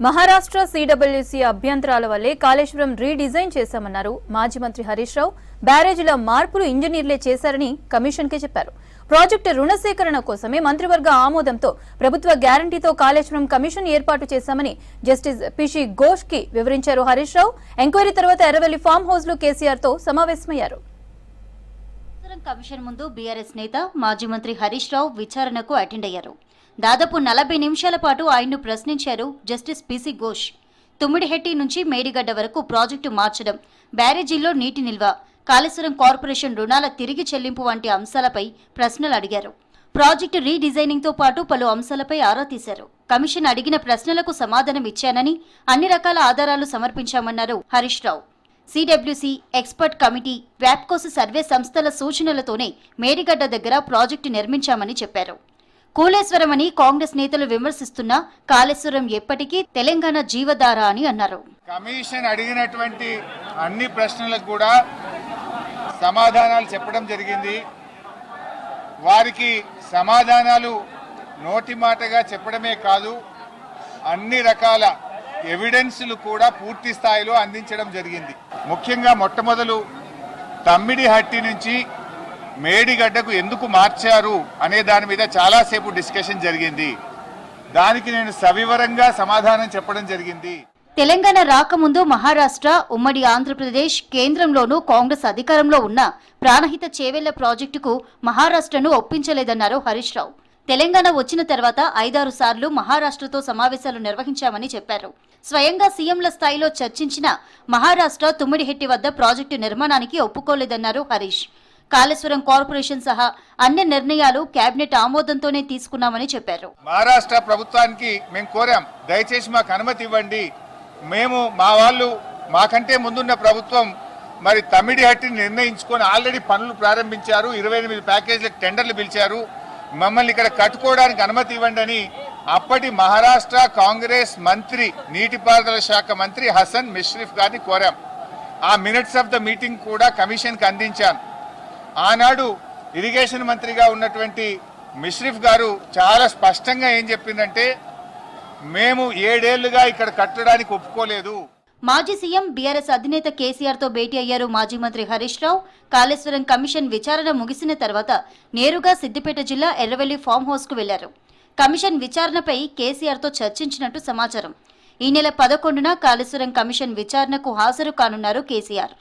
Maharashtra CWC అభ్యంతరాల వల్లే Kaleshwaram redesign చేశామన్నారు మాజీ మంత్రి హరీష్ రావు. బ్యారేజీల మార్పులు ఇంజనీర్లే చేశారని కమిషన్కే చెప్పారు. ప్రాజెక్టు రుణ సేకరణ కోసమే మంత్రివర్గ ఆమోదంతో ప్రభుత్వ గ్యారంటీతో కాళేశ్వరం కమిషన్ ఏర్పాటు చేశామని జస్టిస్ పిసి ఘోష్ కి వివరించారు హరీష్ రావు. ఎంక్వైరీ తర్వాత ఎర్రవెల్లి ఫామ్ హౌస్ లో కేసీఆర్ తో సమావేశమయ్యారు. కమిషన్ ముందు బీఆర్ఎస్ నేత మాజీ మంత్రి హరీష్ రావు విచారణకు అటెండ్ అయ్యారు. దాదాపు 40 నిమిషాల పాటు ఆయన్ను ప్రశ్నించారు జస్టిస్ పిసి ఘోష్. తుమ్మిడిహెట్టి నుంచి మేడిగడ్డ వరకు ప్రాజెక్టు మార్చడం, బ్యారేజీల్లో నీటి నిల్వ, కాళేశ్వరం కార్పొరేషన్ రుణాల తిరిగి చెల్లింపు వంటి అంశాలపై ప్రశ్నలు అడిగారు. ప్రాజెక్టు రీడిజైనింగ్ తో పాటు పలు అంశాలపై ఆరా తీశారు. కమిషన్ అడిగిన ప్రశ్నలకు సమాధానం ఇచ్చానని, అన్ని రకాల ఆధారాలు సమర్పించామన్నారు Harish Rao. CWC, expert committee, వ్యాప్కోస్ survey సంస్థల సూచనలతోనే మేడిగడ్డ దగ్గర ప్రాజెక్టు నిర్మించామని చెప్పారు. కూలేశ్వరమని కాంగ్రెస్ నేతలు విమర్శిస్తున్నా కాళేశ్వరం ఎప్పటికీ తెలంగాణ జీవధార అని అన్నారు. కమిషన్ అడిగినటువంటి అన్ని ప్రశ్నలకు కూడా సమాధానాలు చెప్పడం జరిగింది. వారికి సమాధానాలు నోటి మాటగా చెప్పడమే కాదు, అన్ని రకాల ఎవిడెన్స్లు కూడా పూర్తి స్థాయిలో అందించడం జరిగింది. ముఖ్యంగా మొట్టమొదలు తమ్మిడిహట్టి నుంచి మేడిగడ్డకు ఎందుకు మార్చారు అనే దాని మీద చాలాసేపు డిస్కషన్ జరిగింది. దానికి నేను సవివరంగా సమాధానం చెప్పడం జరిగింది. తెలంగాణ రాకముందు మహారాష్ట్ర, ఉమ్మడి ఆంధ్రప్రదేశ్, కేంద్రంలోనూ కాంగ్రెస్ అధికారంలో ఉన్న ప్రాణహిత చేవెళ్ల ప్రాజెక్టుకు మహారాష్ట్రను ఒప్పించలేదన్నారు హరీష్ రావు. తెలంగాణ వచ్చిన తర్వాత 5-6 సార్లు మహారాష్ట్రతో సమావేశాలు నిర్వహించామని చెప్పారు. స్వయంగా సీఎంల స్థాయిలో చర్చించిన మహారాష్ట్ర తుమ్మిడిహెట్టి వద్ద ప్రాజెక్టు నిర్మాణానికి ఒప్పుకోలేదన్నారు హరీష్. కాళేశ్వరం కార్పొరేషన్ సహా అన్ని నిర్ణయాలు కేబినెట్ ఆమోదంతోనే తీసుకున్నామని చెప్పారు. మహారాష్ట్ర ప్రభుత్వానికి మేము కోరాం, దయచేసి మాకు అనుమతి ఇవ్వండి. మేము మా వాళ్ళు మాకంటే ముందున్న ప్రభుత్వం మరి తమ్మిడిహట్టిని నిర్ణయించుకొని ఆల్రెడీ పనులు ప్రారంభించారు. 28 ప్యాకేజీలకు టెండర్లు పిలిచారు. మమ్మల్ని ఇక్కడ కట్టుకోవడానికి అనుమతి ఇవ్వండి అని అప్పటి మహారాష్ట్ర కాంగ్రెస్ మంత్రి, నీటిపారుదల శాఖ మంత్రి హసన్ మిష్రిఫ్ గారిని కోరాం. ఆ మినిట్స్ ఆఫ్ ద మీటింగ్ కూడా కమిషన్కి అందించాను. ఆనాడు ఇరిగేషన్ మంత్రిగా ఉన్నటువంటి మిష్రిఫ్ గారు చాలా స్పష్టంగా ఏం చెప్పిందంటే, మేము 7 ఏళ్లుగా ఇక్కడ కట్టడానికి ఒప్పుకోలేదు. మాజీ సీఎం బీఆర్ఎస్ అధినేత కేసీఆర్ తో భేటీ అయ్యారు మాజీ మంత్రి హరీష్ రావు. కాళేశ్వరం కమిషన్ విచారణ ముగిసిన తర్వాత నేరుగా సిద్దిపేట జిల్లా ఎర్రవెల్లి ఫామ్ హౌస్ కు వెళ్లారు. కమిషన్ విచారణపై కేసీఆర్ తో చర్చించినట్టు సమాచారం. ఈ నెల 11న కాళేశ్వరం కమిషన్ విచారణకు హాజరు కానున్నారు కేసీఆర్.